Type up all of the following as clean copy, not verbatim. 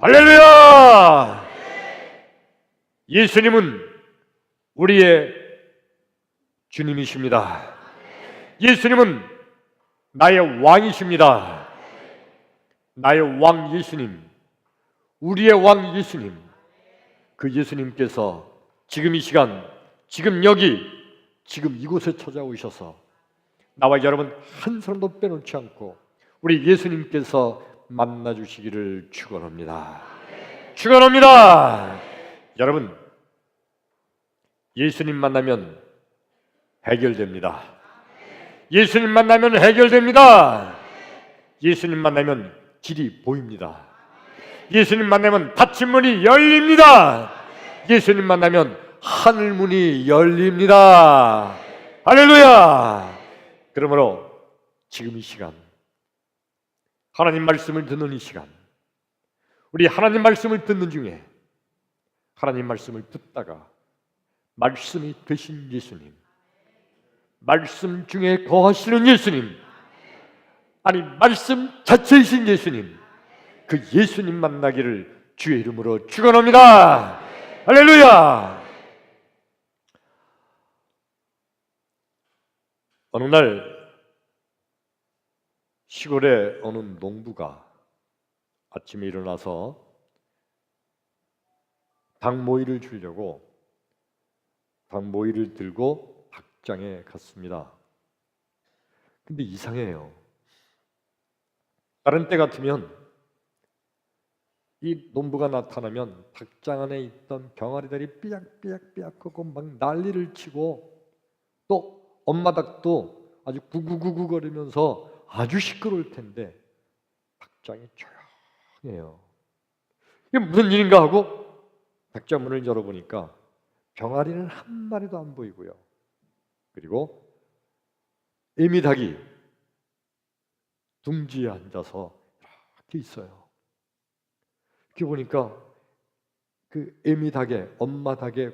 할렐루야! 예수님은 우리의 주님이십니다. 예수님은 나의 왕이십니다. 나의 왕 예수님, 우리의 왕 예수님, 그 예수님께서 지금 이 시간, 지금 여기, 지금 이곳에 찾아오셔서 나와 여러분 한 사람도 빼놓지 않고 우리 예수님께서 만나주시기를 축원합니다. 축원합니다. 여러분, 예수님 만나면 해결됩니다. 예수님 만나면 해결됩니다. 예수님 만나면 길이 보입니다. 예수님 만나면 닫힌 문이 열립니다. 예수님 만나면 하늘 문이 열립니다. 할렐루야! 그러므로 지금 이 시간, 하나님 말씀을 듣는 이 시간, 우리 하나님 말씀을 듣는 중에 하나님 말씀을 듣다가 말씀이 되신 예수님, 말씀 중에 거하시는 예수님, 아니 말씀 자체이신 예수님, 그 예수님 만나기를 주의 이름으로 축원합니다. 할렐루야! 어느 날 시골의 어느 농부가 아침에 일어나서 닭 모이를 주려고 닭 모이를 들고 닭장에 갔습니다. 근데 이상해요. 다른 때 같으면 이 농부가 나타나면 닭장 안에 있던 병아리들이 삐약삐약삐약하고 막 난리를 치고 또 엄마 닭도 아주 구구구구 거리면서 아주 시끄러울 텐데 닭장이 조용해요. 이게 무슨 일인가 하고 닭장 문을 열어보니까 병아리는 한 마리도 안 보이고요. 그리고 애미닭이 둥지에 앉아서 이렇게 있어요. 이렇게 보니까 그 애미닭의, 엄마 닭의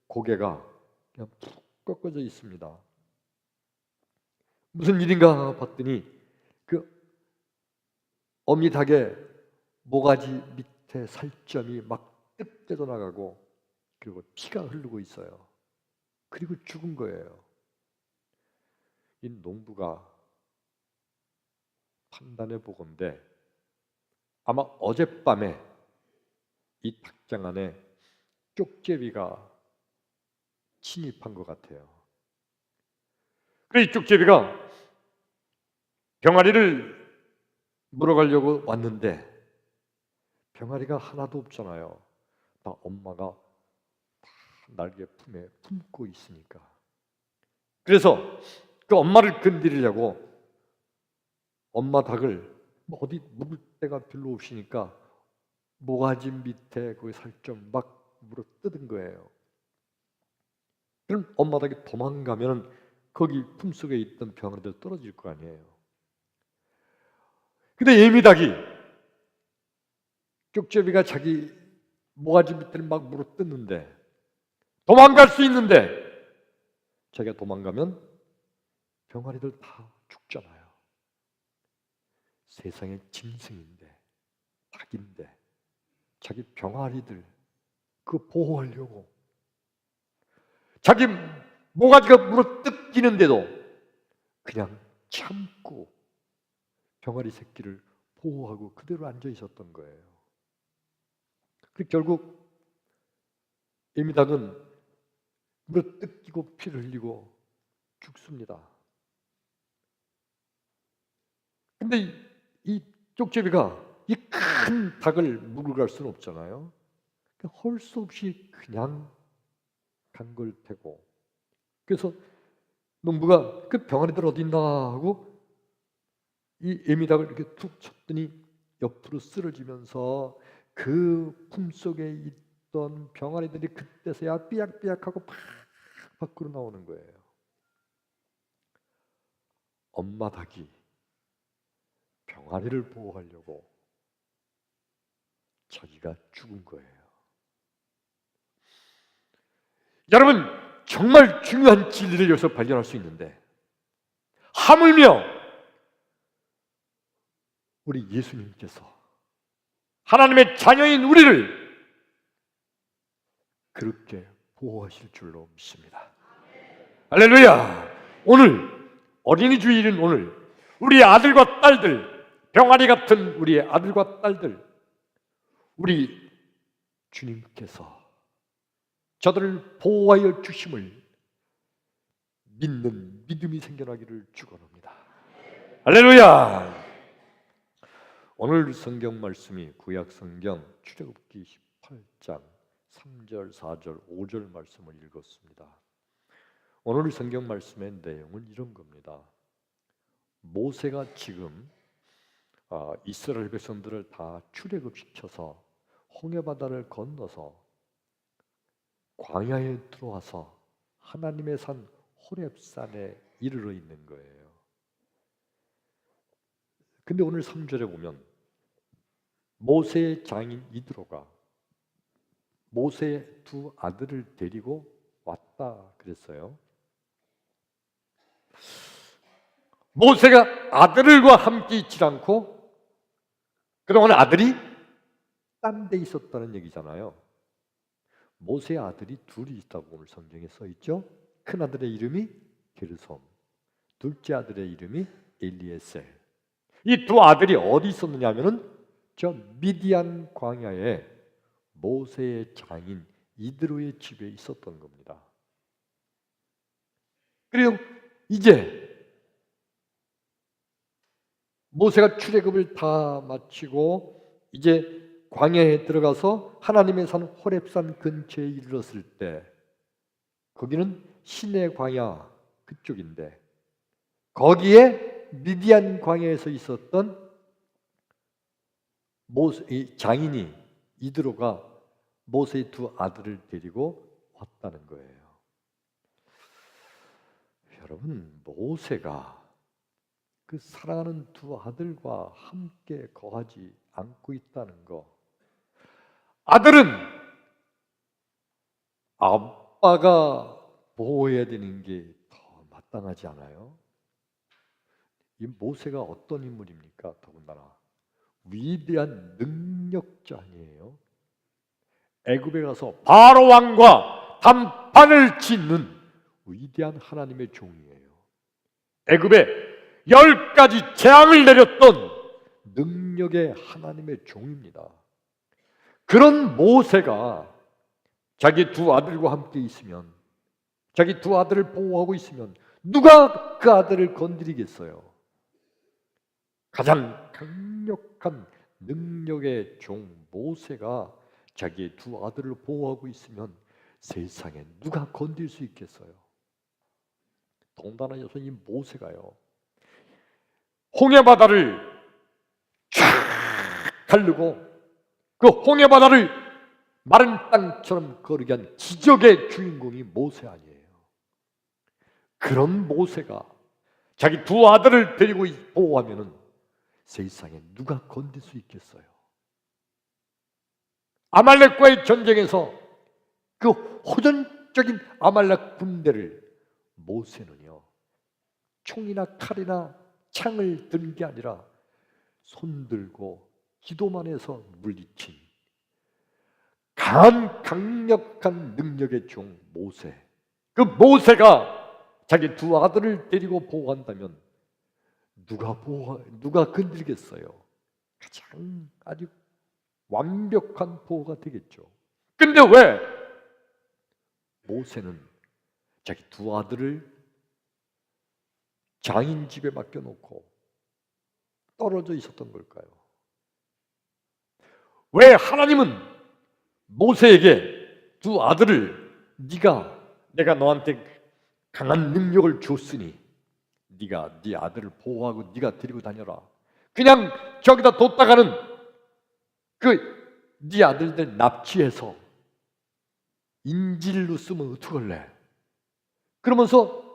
고개가 그냥 푹 꺾어져 있습니다. 무슨 일인가 봤더니 그 어미 닭의 모가지 밑에 살점이 막 뜩 떼져나가고 그리고 피가 흐르고 있어요. 그리고 죽은 거예요. 이 농부가 판단해 보건대 아마 어젯밤에 이 닭장 안에 쪽제비가 침입한 것 같아요. 그래서 이 쪽제비가 병아리를 물어가려고 왔는데 병아리가 하나도 없잖아요. 다 엄마가 다 날개 품에 품고 있으니까. 그래서 그 엄마를 건드리려고 엄마 닭을 어디 묵을 데가 별로 없으니까 모가지 밑에 그 살점 막 물어 뜯은 거예요. 그럼 엄마 닭이 도망가면 거기 품속에 있던 병아리들 떨어질 거 아니에요. 근데 예미닭이 쪽제비가 자기 모가지 밑을 막 물어 뜯는데 도망갈 수 있는데 자기가 도망가면 병아리들 다 죽잖아요. 세상의 짐승인데 닭인데 자기 병아리들 그거 보호하려고 자기 모가지가 물어 뜯기는데도 그냥 참고 병아리 새끼를 보호하고 그대로 앉아 있었던 거예요. 그리고 결국 애미닭은 물어 뜯기고 피를 흘리고 죽습니다. 근데 이 쪽제비가 이 큰 닭을 물고 갈 수는 없잖아요. 할 수 없이 그냥 간 걸 테고. 그래서 농부가 그 병아리들 어디 있나 하고 이 애미닭을 이렇게 툭 쳤더니 옆으로 쓰러지면서 그 품속에 있던 병아리들이 그때서야 삐약삐약하고 팍 밖으로 나오는 거예요. 엄마 닭이 병아리를 보호하려고 자기가 죽은 거예요. 여러분, 정말 중요한 진리를 여기서 발견할 수 있는데 하물며 우리 예수님께서 하나님의 자녀인 우리를 그렇게 보호하실 줄로 믿습니다. 할렐루야! 오늘 어린이 주일인 오늘 우리 아들과 딸들, 병아리 같은 우리의 아들과 딸들, 우리 주님께서 저들을 보호하여 주심을 믿는 믿음이 생겨나기를 축원합니다. 할렐루야! 오늘 성경 말씀이 구약 성경 출애굽기 18장 3절, 4절, 5절 말씀을 읽었습니다. 오늘 성경 말씀의 내용은 이런 겁니다. 모세가 지금 이스라엘 백성들을 다 출애굽시켜서 홍해바다를 건너서 광야에 들어와서 하나님의 산 호렙산에 이르러 있는 거예요. 근데 오늘 3절에 보면 모세의 장인 이드로가 모세의 두 아들을 데리고 왔다 그랬어요. 모세가 아들과 함께 있지 않고 그동안 아들이 딴 데 있었다는 얘기잖아요. 모세의 아들이 둘이 있다고 오늘 성경에 써 있죠. 큰 아들의 이름이 게르솜, 둘째 아들의 이름이 엘리에셀. 이 두 아들이 어디 있었느냐 하면은 저 미디안 광야에 모세의 장인 이드로의 집에 있었던 겁니다. 그리고 이제 모세가 출애굽을 다 마치고 이제 광야에 들어가서 하나님의 산 호렙산 근처에 이르렀을 때 거기는 시내 광야 그쪽인데 거기에 미디안 광야에서 있었던 모세 장인이 이드로가 모세의 두 아들을 데리고 왔다는 거예요. 여러분, 모세가 그 사랑하는 두 아들과 함께 거하지 않고 있다는 거, 아들은 아빠가 보호해야 되는 게 더 마땅하지 않아요? 이 모세가 어떤 인물입니까? 더군다나 위대한 능력자 아니에요? 애굽에 가서 바로 왕과 단판을 짓는 위대한 하나님의 종이에요. 애굽에 10가지 재앙을 내렸던 능력의 하나님의 종입니다. 그런 모세가 자기 두 아들과 함께 있으면, 자기 두 아들을 보호하고 있으면 누가 그 아들을 건드리겠어요? 가장 강력한 능력의 종 모세가 자기의 두 아들을 보호하고 있으면 세상에 누가 건들 수 있겠어요? 더군다나 여기서 이 모세가요, 홍해바다를 쫙 가르고 그 홍해바다를 마른 땅처럼 거르게 한 기적의 주인공이 모세 아니에요? 그런 모세가 자기 두 아들을 데리고 보호하면은 세상에 누가 건들 수 있겠어요? 아말렉과의 전쟁에서 그 호전적인 아말렉 군대를 모세는요, 총이나 칼이나 창을 든 게 아니라 손 들고 기도만 해서 물리친 강력한 능력의 종 모세. 그 모세가 자기 두 아들을 데리고 보호한다면 누가 건들겠어요? 가장 아주 완벽한 보호가 되겠죠. 근데 왜 모세는 자기 두 아들을 장인 집에 맡겨놓고 떨어져 있었던 걸까요? 왜 하나님은 모세에게 두 아들을 내가 너한테 강한 능력을 줬으니 네가 네 아들을 보호하고 네가 데리고 다녀라. 그냥 저기다 뒀다가는 네 아들들 납치해서 인질로 쓰면 어떡할래? 그러면서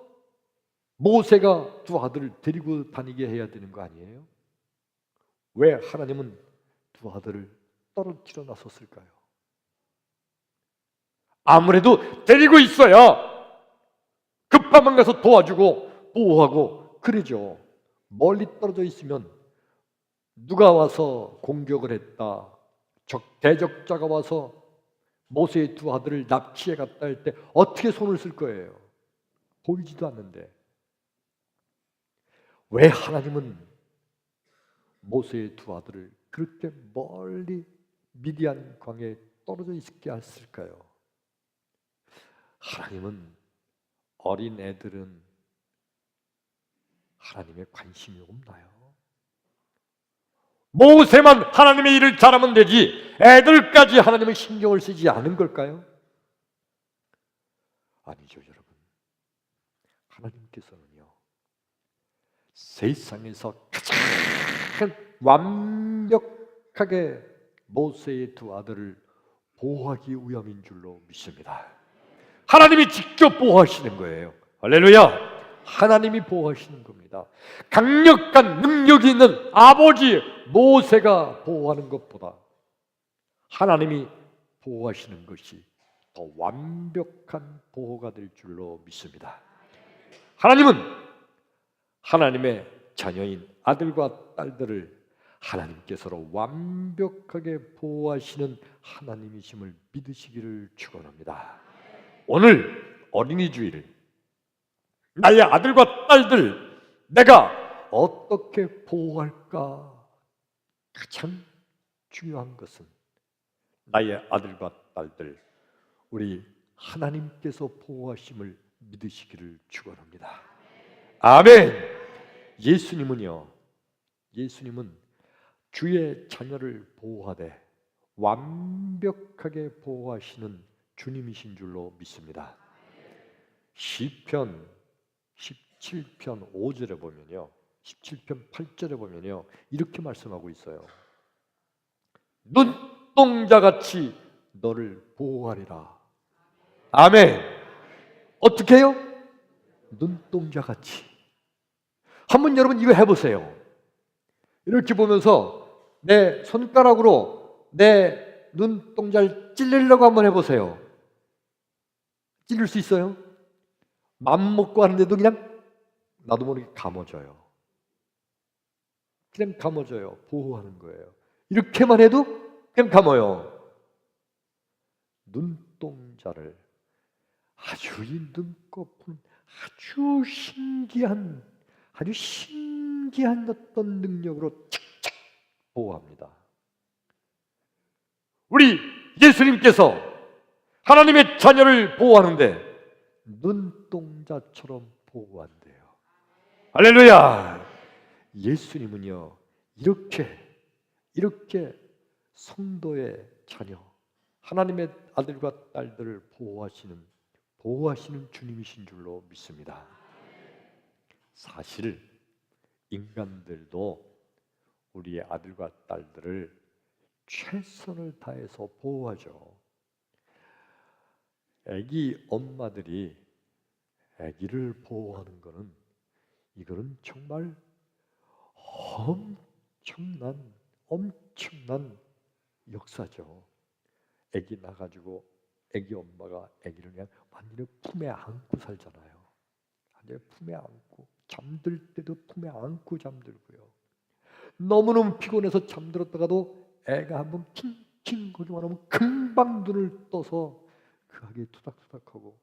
모세가 두 아들을 데리고 다니게 해야 되는 거 아니에요? 왜 하나님은 두 아들을 떨어뜨려 놨었을까요? 아무래도 데리고 있어야 급하면 가서 도와주고 보호하고 그러죠. 멀리 떨어져 있으면 누가 와서 공격을 했다, 대적자가 와서 모세의 두 아들을 납치해 갔다 할 때 어떻게 손을 쓸 거예요? 보이지도 않는데. 왜 하나님은 모세의 두 아들을 그렇게 멀리 미디안 광야에 떨어져 있게 했을까요? 하나님은 어린 애들은 하나님의 관심이 없나요? 모세만 하나님의 일을 잘하면 되지 애들까지 하나님의 신경을 쓰지 않은 걸까요? 아니죠, 여러분. 하나님께서는요, 세상에서 가장 완벽하게 모세의 두 아들을 보호하기 위함인 줄로 믿습니다. 하나님이 직접 보호하시는 거예요. 할렐루야! 하나님이 보호하시는 겁니다. 강력한 능력이 있는 아버지 모세가 보호하는 것보다 하나님이 보호하시는 것이 더 완벽한 보호가 될 줄로 믿습니다. 하나님은 하나님의 자녀인 아들과 딸들을 하나님께서로 완벽하게 보호하시는 하나님이심을 믿으시기를 축원합니다. 오늘 어린이 주일, 나의 아들과 딸들 내가 어떻게 보호할까? 가장 중요한 것은 나의 아들과 딸들 우리 하나님께서 보호하심을 믿으시기를 축원합니다. 아멘. 예수님은 주의 자녀를 보호하되 완벽하게 보호하시는 주님이신 줄로 믿습니다. 시편 17편 5절에 보면요, 17편 8절에 보면요, 이렇게 말씀하고 있어요. 눈동자같이 너를 보호하리라. 아멘. 어떻게 해요? 눈동자같이. 한번 여러분 이거 해보세요. 이렇게 보면서 내 손가락으로 내 눈동자를 찔리려고 한번 해보세요. 찔릴 수 있어요? 맘 먹고 하는데도 그냥 나도 모르게 감아져요. 그냥 감아져요. 보호하는 거예요. 이렇게만 해도 그냥 감아요. 눈동자를 아주 이 눈꺼풀 아주 신기한 어떤 능력으로 착착 보호합니다. 우리 예수님께서 하나님의 자녀를 보호하는데 눈동자처럼 보호한대요. 할렐루야! 예수님은요, 이렇게 성도의 자녀, 하나님의 아들과 딸들을 보호하시는 주님이신 줄로 믿습니다. 사실 인간들도 우리의 아들과 딸들을 최선을 다해서 보호하죠. 아기 엄마들이 아기를 보호하는 것은 이거는 정말 엄청난 역사죠. 아기 낳아가지고 아기 엄마가 아기를 그냥 완전히 품에 안고 살잖아요. 완전히 품에 안고 잠들 때도 품에 안고 잠들고요. 너무너무 피곤해서 잠들었다가도 애가 한번 킹킹 거리만 하면 금방 눈을 떠서 그 아기 투닥투닥하고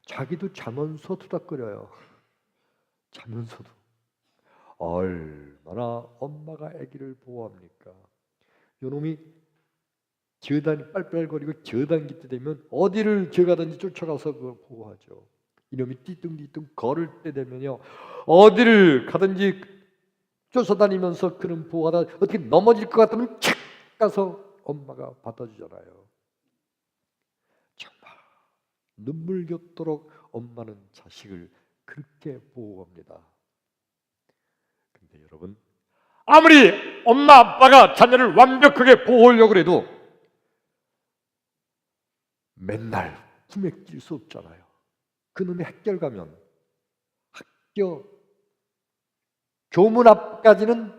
자기도 자면서 투닥거려요. 자면서도. 얼마나 엄마가 아기를 보호합니까? 요놈이 빨빨거리고 기어다닐 때 되면 어디를 기어가든지 쫓아가서 그걸 보호하죠. 이놈이 띠뚱띠뚱 걸을 때 되면요, 어디를 가든지 쫓아다니면서 그런 보호하다 어떻게 넘어질 것 같으면 착 가서 엄마가 받아주잖아요. 정말 눈물겹도록 엄마는 자식을 그렇게 보호합니다. 근데 여러분, 아무리 엄마 아빠가 자녀를 완벽하게 보호하려고 해도 맨날 품에 낄 수 없잖아요. 그놈이 학교 가면 학교 교문 앞까지는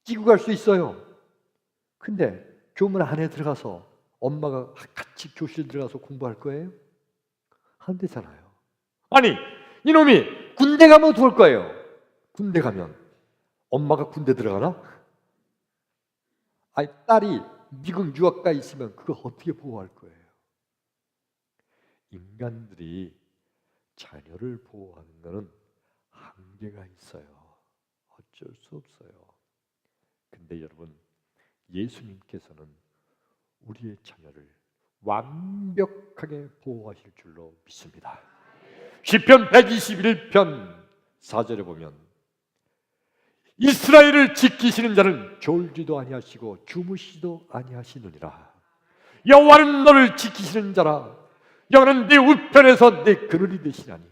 끼고 갈 수 있어요. 근데 교문 안에 들어가서 엄마가 같이 교실 들어가서 공부할 거예요? 안 되잖아요. 아니, 이놈이 군대 가면 어떡할 거예요? 군대 가면 엄마가 군대 들어가나? 아니 딸이 미국 유학 가 있으면 그거 어떻게 보호할 거예요? 인간들이 자녀를 보호하는 것은 한계가 있어요. 어쩔 수 없어요. 근데 여러분, 예수님께서는 우리의 자녀를 완벽하게 보호하실 줄로 믿습니다. 시편 121편 4절에 보면 이스라엘을 지키시는 자는 졸지도 아니하시고 주무시도 아니하시느니라. 여호와는 너를 지키시는 자라. 여호와는 네 우편에서 네 그늘이 되시나니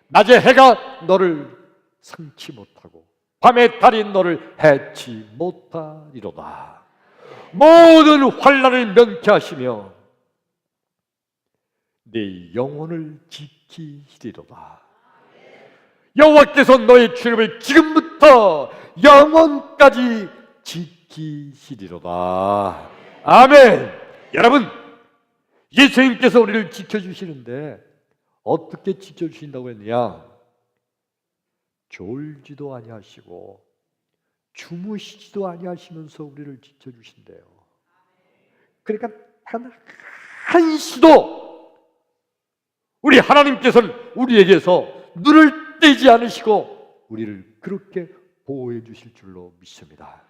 낮에 해가 너를 상치 못하고 밤에 달이 너를 해치 못하리로다. 모든 환난을 면케하시며 네 영혼을 지키시리로다. 여호와께서 너의 출입을 지금부터 영원까지 지키시리로다. 아멘. 여러분, 예수님께서 우리를 지켜주시는데 어떻게 지켜주신다고 했느냐? 졸지도 아니하시고 주무시지도 아니하시면서 우리를 지켜주신대요. 그러니까 단 한시도 우리 하나님께서는 우리에게서 눈을 떼지 않으시고 우리를 그렇게 보호해 주실 줄로 믿습니다.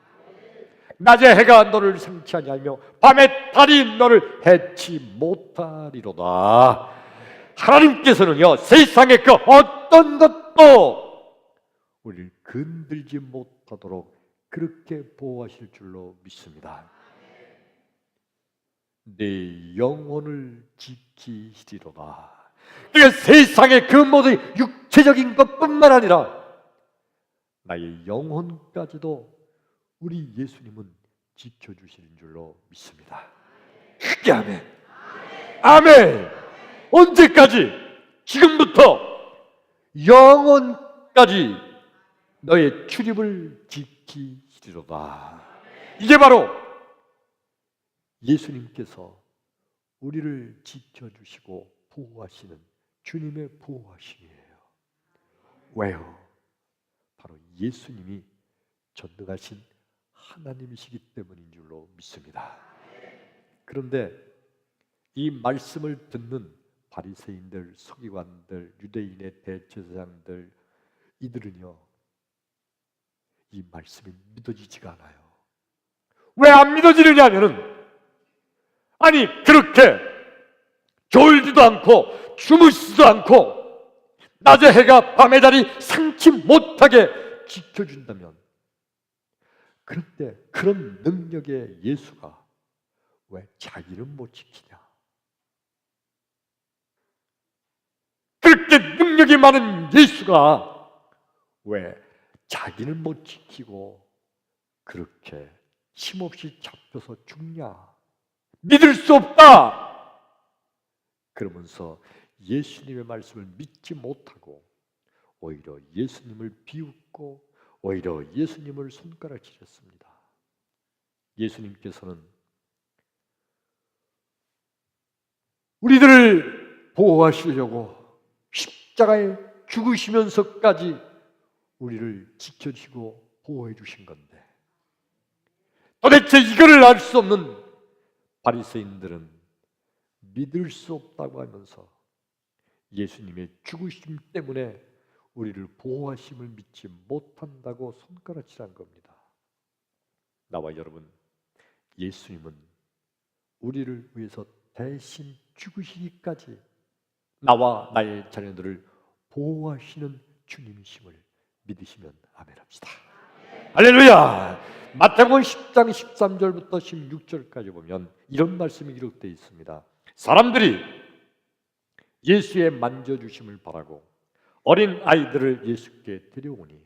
낮에 해가 너를 상치 아니하며 밤에 달이 너를 해치 못하리로다. 하나님께서는요, 세상의 그 어떤 것도 우리를 건들지 못하도록 그렇게 보호하실 줄로 믿습니다. 내 영혼을 지키시리로다. 그러니까 세상의 그 모든 육체적인 것뿐만 아니라 나의 영혼까지도 우리 예수님은 지켜주시는 줄로 믿습니다. 크게 아멘. 아멘. 언제까지? 지금부터 영원까지 너의 출입을 지키시리로다. 이게 바로 예수님께서 우리를 지켜주시고 보호하시는 주님의 보호하심이에요. 왜요? 바로 예수님이 전능하신 하나님이시기 때문인 줄로 믿습니다. 그런데 이 말씀을 듣는 바리새인들, 서기관들, 유대인의 대제사장들, 이들은요, 이 말씀이 믿어지지가 않아요. 왜 안 믿어지느냐면은, 아니 그렇게 졸지도 않고 주무시지도 않고 낮에 해가 밤에 달이 상치 못하게 지켜준다면, 그런데 그런 능력의 예수가 왜 자기는 못 지키냐? 그렇게 능력이 많은 예수가 왜 자기는 못 지키고 그렇게 힘없이 잡혀서 죽냐? 믿을 수 없다! 그러면서 예수님의 말씀을 믿지 못하고 오히려 예수님을 비웃고 오히려 예수님을 손가락질했습니다. 예수님께서는 우리들을 보호하시려고 십자가에 죽으시면서까지 우리를 지켜주시고 보호해 주신 건데, 도대체 이거를 알 수 없는 바리새인들은 믿을 수 없다고 하면서 예수님의 죽으심 때문에 우리를 보호하심을 믿지 못한다고 손가락질한 겁니다. 나와 여러분, 예수님은 우리를 위해서 대신 죽으시기까지 나와 나의 자녀들을 보호하시는 주님이심을 믿으시면 아멘합시다. 할렐루야! 마태복음 10장 13절부터 16절까지 보면 이런 말씀이 기록되어 있습니다. 사람들이 예수의 만져주심을 바라고 어린 아이들을 예수께 데려오니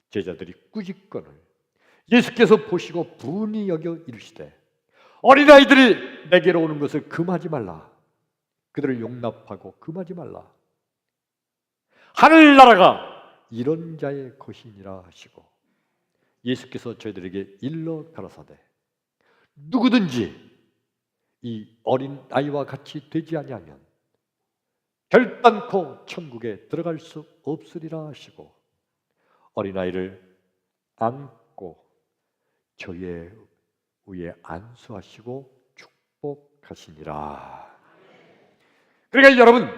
제자들이 꾸짖거늘 예수께서 보시고 분이 여겨 이르시되 어린아이들이 내게로 오는 것을 금하지 말라. 그들을 용납하고 금하지 말라. 하늘나라가 이런 자의 것이니라 하시고 예수께서 저희들에게 일러 가라사대 누구든지 이 어린 아이와 같이 되지 아니하면 결단코 천국에 들어갈 수 없으리라 하시고 어린아이를 안고 저의 위에 안수하시고 축복하시니라. 그러니까 여러분,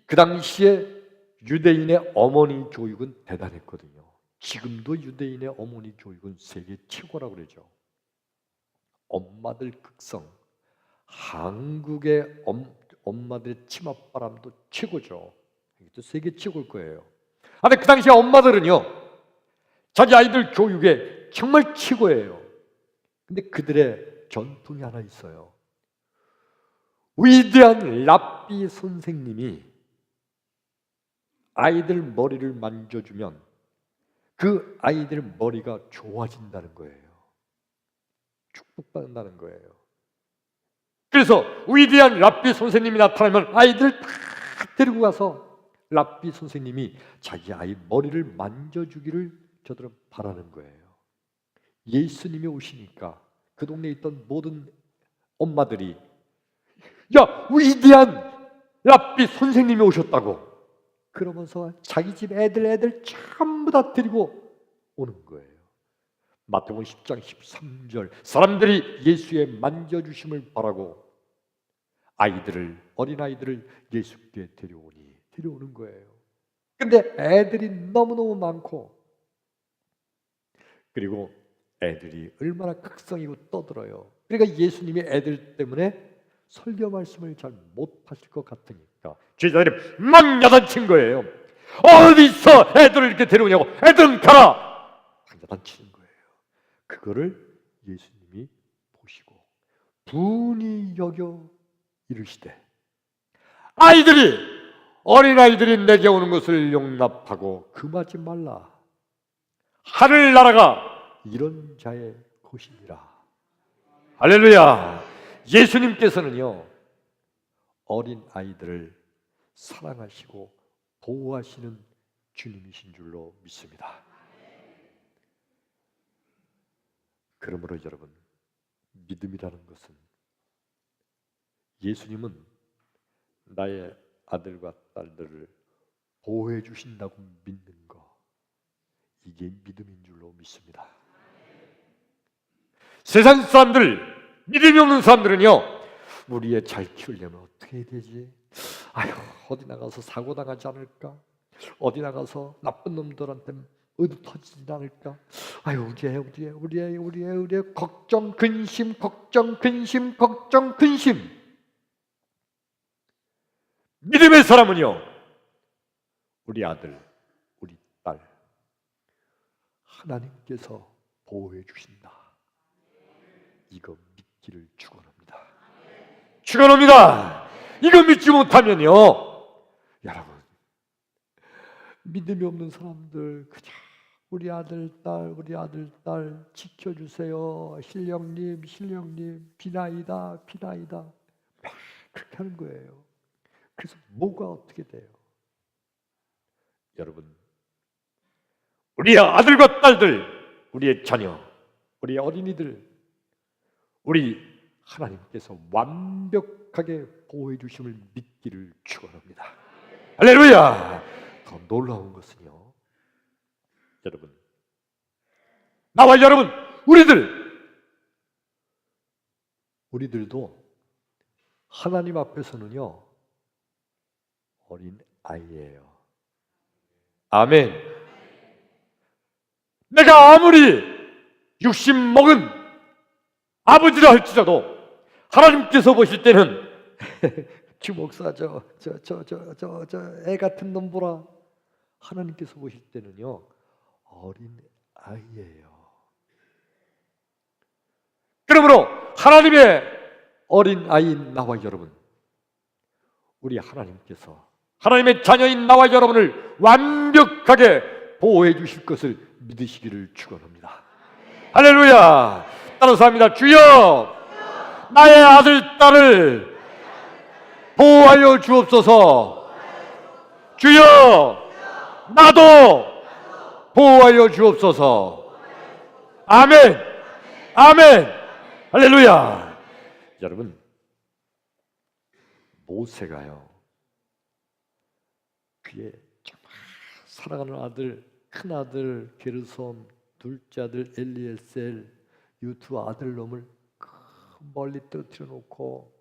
그 당시에 유대인의 어머니 교육은 대단했거든요. 지금도 유대인의 어머니 교육은 세계 최고라고 그러죠. 엄마들 극성, 한국의 엄마들의 치맛바람도 최고죠. 이것도 세계 최고일 거예요. 근데 그 당시에 엄마들은요, 자기 아이들 교육에 정말 최고예요. 근데 그들의 전통이 하나 있어요. 위대한 랍비 선생님이 아이들 머리를 만져주면 그 아이들 머리가 좋아진다는 거예요. 축복받는다는 거예요. 그래서 위대한 랍비 선생님이 나타나면 아이들 다 데리고 가서 랍비 선생님이 자기 아이 머리를 만져주기를 저들은 바라는 거예요. 예수님이 오시니까 그 동네에 있던 모든 엄마들이 야, 위대한 랍비 선생님이 오셨다고 그러면서 자기 집 애들 전부 다 데리고 오는 거예요. 마태복음 10장 13절, 사람들이 예수의 만져주심을 바라고 어린아이들을 예수께 데려오는 거예요. 근데 애들이 너무너무 많고, 그리고 애들이 얼마나 극성이고 떠들어요. 그러니까 예수님이 애들 때문에 설교 말씀을 잘 못하실 것 같으니까 제자들이 막 야단친 거예요. 어디서 애들을 이렇게 데려오냐고, 애들은 가라! 야단치는 거예요. 그거를 예수님이 보시고 분이 여겨 이르시되, 어린아이들이 내게 오는 것을 용납하고 금하지 말라. 하늘나라가 이런 자의 것이니라. 할렐루야. 예수님께서는요, 어린아이들을 사랑하시고 보호하시는 주님이신 줄로 믿습니다. 그러므로 여러분, 믿음이라는 것은 예수님은 나의 아들과 딸들을 보호해 주신다고 믿는 거, 이게 믿음인 줄로 믿습니다. 세상 사람들, 믿음이 없는 사람들은요, 우리 애 잘 키우려면 어떻게 해야 되지? 아휴, 어디 나가서 사고 당하지 않을까? 어디 나가서 나쁜 놈들한테 어디 터지지 않을까? 아유, 우리 애 걱정 근심. 믿음의 사람은요, 우리 아들, 우리 딸, 하나님께서 보호해 주신다. 이거 믿기를 축원합니다. 축원합니다. 이거 믿지 못하면요, 여러분, 믿음이 없는 사람들 그저 우리 아들 딸 지켜주세요. 신령님 비나이다 막 그렇게 하는 거예요. 그래서 뭐가 어떻게 돼요? 여러분, 우리의 아들과 딸들, 우리의 자녀, 우리의 어린이들, 우리 하나님께서 완벽하게 보호해 주심을 믿기를 축원합니다. 할렐루야. 더 놀라운 것은요, 여러분, 나와 여러분, 우리들도 하나님 앞에서는요, 어린 아이예요. 아멘. 내가 아무리 육신 먹은 아버지라 할지라도 하나님께서 보실 때는 주목사 저 애 같은 놈 보라. 하나님께서 보실 때는요, 어린 아이예요. 그러므로 하나님의 어린 아이인 나와 여러분, 우리 하나님의 자녀인 나와 여러분을 완벽하게 보호해 주실 것을 믿으시기를 축원합니다. 할렐루야. 따라서 합니다. 주여, 나의 아들 딸을 보호하여 주옵소서. 주여, 나도 보호하여 주옵소서. 아멘. 할렐루야. 여러분, 모세가요, 그의 정말 사랑하는 아들, 큰 아들 게르솜, 둘째 아들 엘리에셀, 이 두 아들놈을 멀리 떨어뜨려 놓고,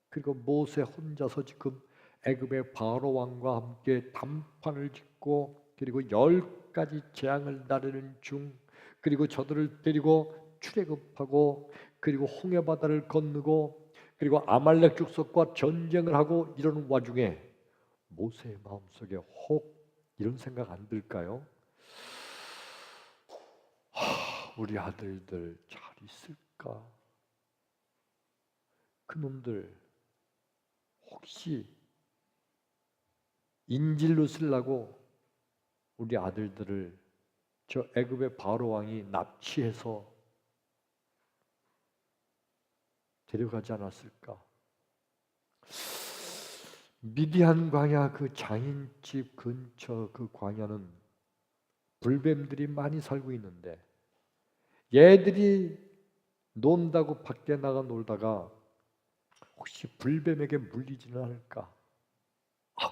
그리고 모세 혼자서 지금 애굽의 바로 왕과 함께 담판을 짓고, 그리고 10가지 재앙을 나르는 중, 그리고 저들을 데리고 출애굽하고, 그리고 홍해 바다를 건너고, 그리고 아말렉 족속과 전쟁을 하고 이러는 와중에 모세의 마음속에 혹 이런 생각 안 들까요? 우리 아들들 잘 있을까? 그놈들 혹시 인질로 쓰려고 우리 아들들을 저 애굽의 바로 왕이 납치해서 데려가지 않았을까? 미디안 광야 그 장인집 근처 그 광야는 불뱀들이 많이 살고 있는데, 얘들이 논다고 밖에 나가 놀다가 혹시 불뱀에게 물리지는 않을까?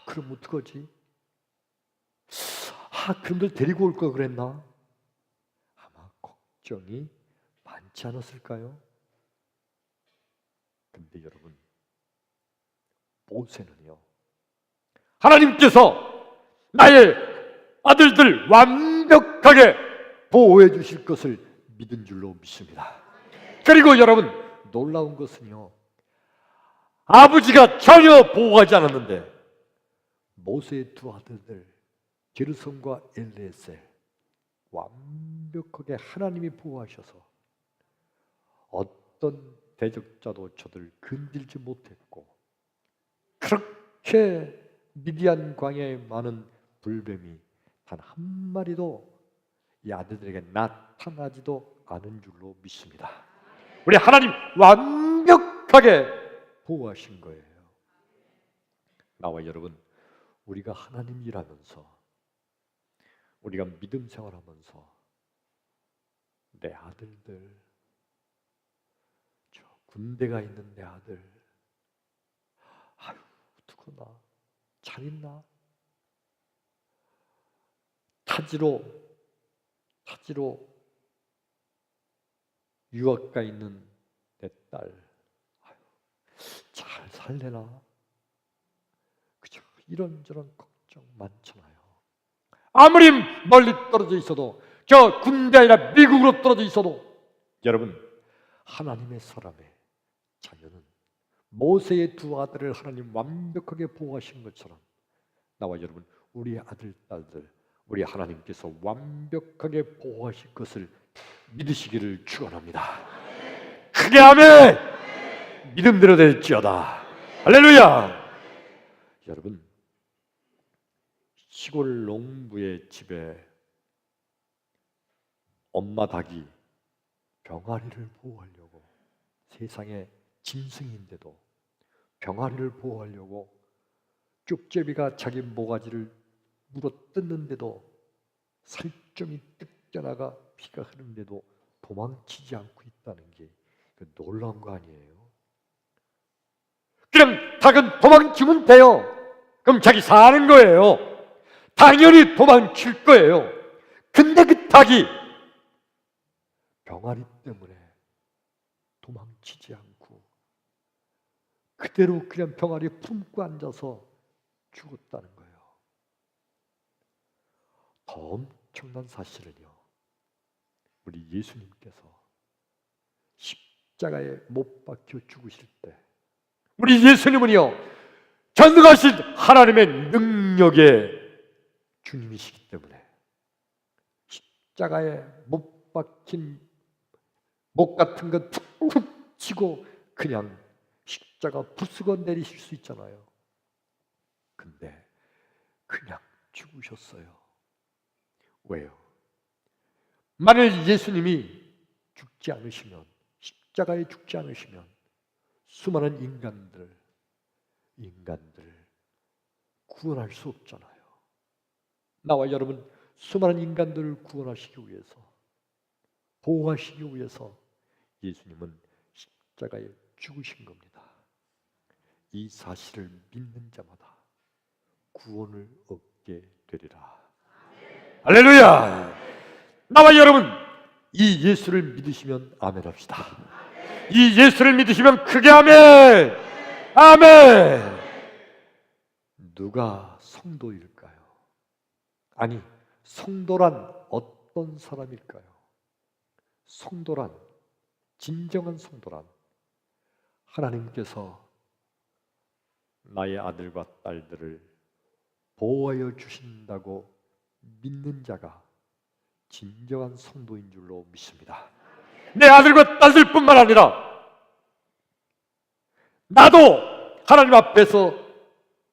그럼 어떡하지? 그놈들 데리고 올 걸 그랬나? 아마 걱정이 많지 않았을까요? 근데 여러분, 모세는요, 하나님께서 나의 아들들 완벽하게 보호해 주실 것을 믿은 줄로 믿습니다. 그리고 여러분, 놀라운 것은요, 아버지가 전혀 보호하지 않았는데 모세의 두 아들들 게르손과 엘리에셀 완벽하게 하나님이 보호하셔서 어떤 대적자도 저들을 건들지 못했고, 그렇게 미디안 광야에 많은 불뱀이 단 한 마리도 이 아들들에게 나타나지도 않은 줄로 믿습니다. 우리 하나님 완벽하게 보호하신 거예요. 나와 여러분, 우리가 하나님 일하면서, 우리가 믿음 생활하면서 내 아들들, 저 군대가 있는 내 아들, 어떡하나, 잘 있나? 타지로 유학가 있는 내 딸, 잘 살래나? 그죠? 이런저런 걱정 많잖아요. 아무리 멀리 떨어져 있어도, 저 군대 아니라 미국으로 떨어져 있어도, 여러분, 하나님의 사람의 자녀는 모세의 두 아들을 하나님 완벽하게 보호하신 것처럼 나와 여러분, 우리 아들, 딸들, 우리 하나님께서 완벽하게 보호하실 것을 믿으시기를 축원합니다. 크게 아멘! 믿음대로 될지어다. 할렐루야! 여러분, 시골 농부의 집에 엄마 닭이 병아리를 보호하려고, 세상에 짐승인데도 병아리를 보호하려고 쪽제비가 자기 모가지를 물어 뜯는데도 살점이 뜯겨나가 피가 흐르는데도 도망치지 않고 있다는 게 놀라운 거 아니에요? 그냥 닭은 도망치면 돼요. 그럼 자기 사는 거예요. 당연히 도망칠 거예요. 근데 그 닭이 병아리 때문에 도망치지 않고 그대로 그냥 병아리 품고 앉아서 죽었다는 거예요. 더 엄청난 사실은요, 우리 예수님께서 십자가에 못 박혀 죽으실 때, 우리 예수님은요, 전능하신 하나님의 능력의 주님이시기 때문에 십자가에 못 박힌 목 같은 건 툭툭 치고 그냥 십자가 부수고 내리실 수 있잖아요. 근데 그냥 죽으셨어요. 왜요? 만일 예수님이 죽지 않으시면, 십자가에 죽지 않으시면 수많은 인간들 구원할 수 없잖아요. 나와 여러분, 수많은 인간들을 구원하시기 위해서, 보호하시기 위해서 예수님은 십자가에 죽으신 겁니다. 이 사실을 믿는 자마다 구원을 얻게 되리라. 할렐루야! 나와 여러분, 이 예수를 믿으시면 아멘 합시다. 이 예수를 믿으시면 크게 아멘! 아멘! 누가 성도일까요? 아니, 성도란 어떤 사람일까요? 성도란, 진정한 성도란 하나님께서 나의 아들과 딸들을 보호하여 주신다고 믿는 자가 진정한 성도인 줄로 믿습니다. 내 아들과 딸들뿐만 아니라 나도 하나님 앞에서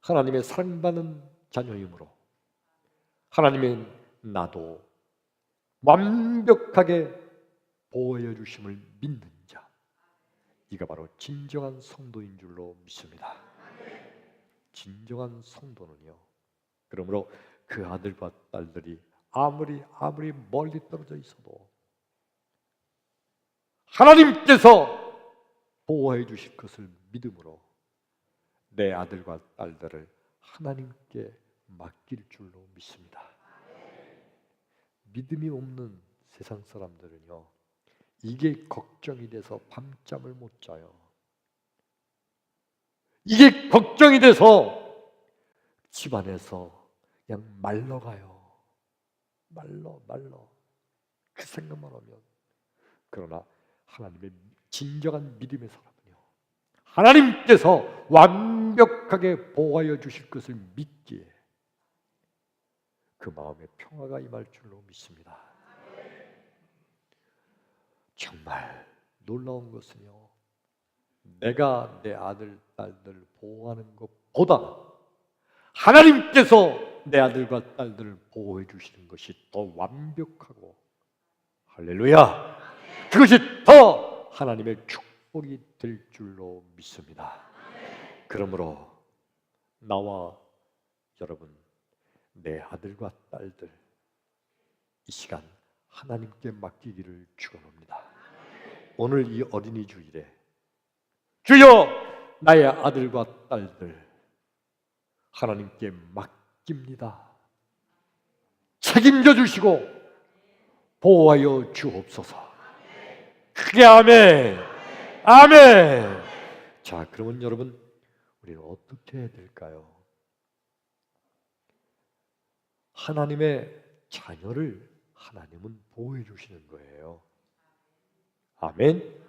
하나님의 사랑받는 자녀이므로 하나님의 나도 완벽하게 보호해 주심을 믿는 자, 이가 바로 진정한 성도인 줄로 믿습니다. 진정한 성도는요, 그러므로 그 아들과 딸들이 아무리 멀리 떨어져 있어도 하나님께서 보호해 주실 것을 믿음으로 내 아들과 딸들을 하나님께 맡길 줄로 믿습니다. 믿음이 없는 세상 사람들은요, 이게 걱정이 돼서 밤잠을 못 자요. 이게 걱정이 돼서 집안에서 그냥 말러가요. 말러 그 생각만 하면. 그러나 하나님의 진정한 믿음의 사람은요, 하나님께서 완벽하게 보호하여 주실 것을 믿기에 그 마음에 평화가 임할 줄로 믿습니다. 정말 놀라운 것은요, 내가 내 아들, 딸들을 보호하는 것보다 하나님께서 내 아들과 딸들을 보호해 주시는 것이 더 완벽하고, 할렐루야, 그것이 더 하나님의 축복이 될 줄로 믿습니다. 그러므로 나와 여러분, 내 아들과 딸들 이 시간 하나님께 맡기기를 축원합니다. 오늘 이 어린이 주일에 주여, 나의 아들과 딸들 하나님께 맡깁니다. 책임져 주시고 보호하여 주옵소서. 크게 아멘! 아멘! 자, 그러면 여러분, 우리는 어떻게 해야 될까요? 하나님의 자녀를 하나님은 보호해 주시는 거예요. 아멘.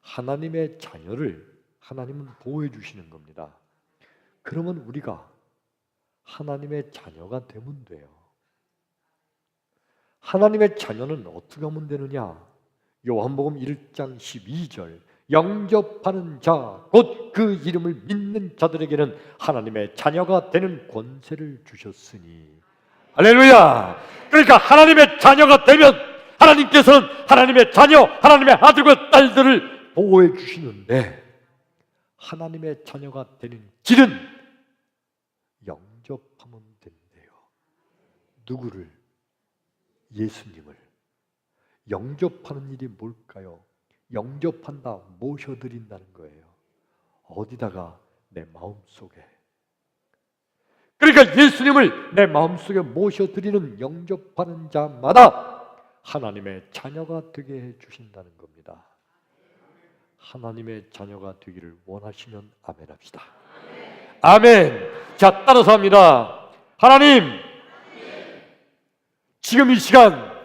하나님의 자녀를 하나님은 보호해 주시는 겁니다. 그러면 우리가 하나님의 자녀가 되면 돼요. 하나님의 자녀는 어떻게 하면 되느냐? 요한복음 1장 12절, 영접하는 자, 곧 그 이름을 믿는 자들에게는 하나님의 자녀가 되는 권세를 주셨으니. 할렐루야! 그러니까 하나님의 자녀가 되면 하나님께서는 하나님의 자녀, 하나님의 아들과 딸들을 보호해 주시는데, 하나님의 자녀가 되는 길은 영접하면 된대요. 누구를? 예수님을. 영접하는 일이 뭘까요? 영접한다, 모셔드린다는 거예요. 어디다가? 내 마음속에. 그러니까 예수님을 내 마음속에 모셔드리는, 영접하는 자마다 하나님의 자녀가 되게 해 주신다는 겁니다. 하나님의 자녀가 되기를 원하시면 아멘 합시다. 아멘. 자, 따라서 합니다. 하나님, 지금 이 시간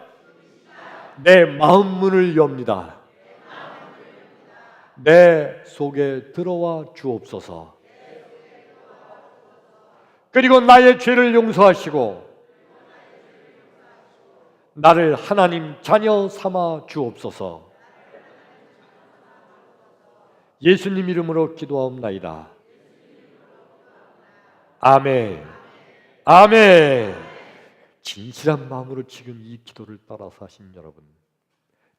내 마음 문을 엽니다. 내 속에 들어와 주옵소서. 그리고 나의 죄를 용서하시고 나를 하나님 자녀 삼아 주옵소서. 예수님 이름으로 기도하옵나이다. 아멘. 아멘. 진실한 마음으로 지금 이 기도를 따라서 하신 여러분,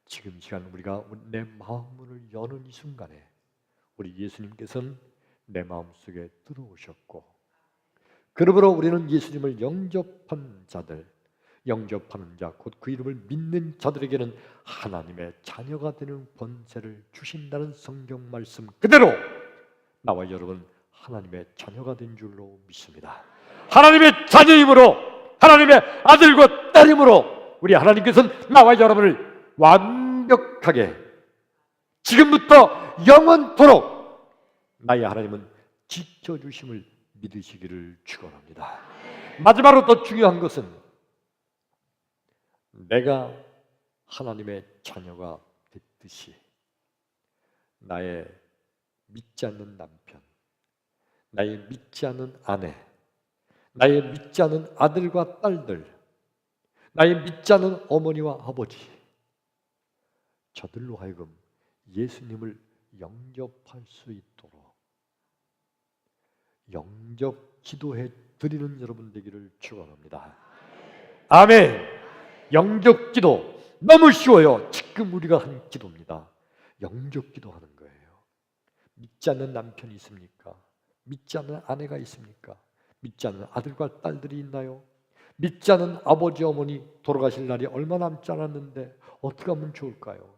지금 이 시간 우리가 내 마음문을 여는 이 순간에 우리 예수님께서는 내 마음속에 들어오셨고, 그러므로 우리는 예수님을 영접한 자들, 영접하는 자, 곧 그 이름을 믿는 자들에게는 하나님의 자녀가 되는 권세를 주신다는 성경 말씀 그대로 나와 여러분 하나님의 자녀가 된 줄로 믿습니다. 하나님의 자녀이므로, 하나님의 아들과 딸이므로 우리 하나님께서는 나와 여러분을 완벽하게 지금부터 영원토록 나의 하나님은 지켜주심을 믿으시기를 축원합니다. 마지막으로 더 중요한 것은 내가 하나님의 자녀가 됐듯이 나의 믿지 않는 남편, 나의 믿지 않는 아내, 나의 믿지 않는 아들과 딸들, 나의 믿지 않는 어머니와 아버지, 저들로 하여금 예수님을 영접할 수 있도록 영접 기도해 드리는 여러분 되기를 축원합니다. 아멘. 영접 기도 너무 쉬워요. 지금 우리가 한 기도입니다. 영접 기도하는 거예요. 믿지 않는 남편이 있습니까? 믿지 않는 아내가 있습니까? 믿지 않는 아들과 딸들이 있나요? 믿지 않는 아버지 어머니 돌아가실 날이 얼마 남지 않았는데 어떻게 하면 좋을까요?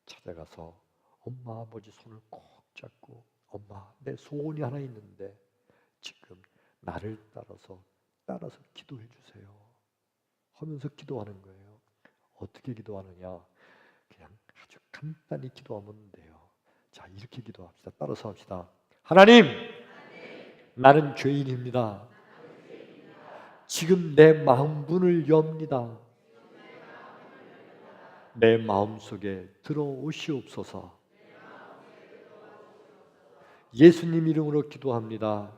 찾아가서 엄마 아버지 손을 꼭 잡고 엄마 내 소원이 하나 있는데 지금 나를 따라서 기도해 주세요 하면서 기도하는 거예요. 어떻게 기도하느냐? 그냥 아주 간단히 기도하면 돼요. 자, 이렇게 기도합시다. 따라서 합시다. 하나님, 나는 죄인입니다. 지금 내 마음문을 엽니다. 내 마음속에 들어오시옵소서. 예수님 이름으로 기도합니다.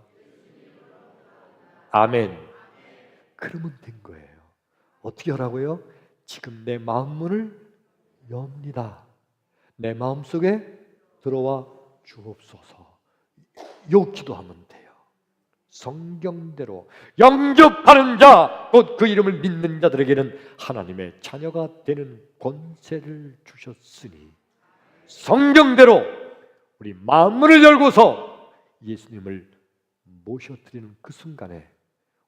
아멘. 그러면 된 거예요. 어떻게 하라고요? 지금 내 마음문을 엽니다. 내 마음속에 들어와 주옵소서. 요 기도하면 돼요. 성경대로 영접하는 자, 곧 그 이름을 믿는 자들에게는 하나님의 자녀가 되는 권세를 주셨으니 성경대로 우리 마음문을 열고서 예수님을 모셔드리는 그 순간에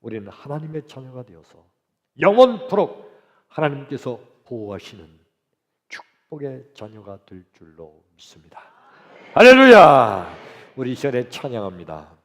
우리는 하나님의 자녀가 되어서 영원토록 하나님께서 보호하시는 축복의 자녀가 될 줄로 믿습니다. 할렐루야! 우리 이 시간에 찬양합니다.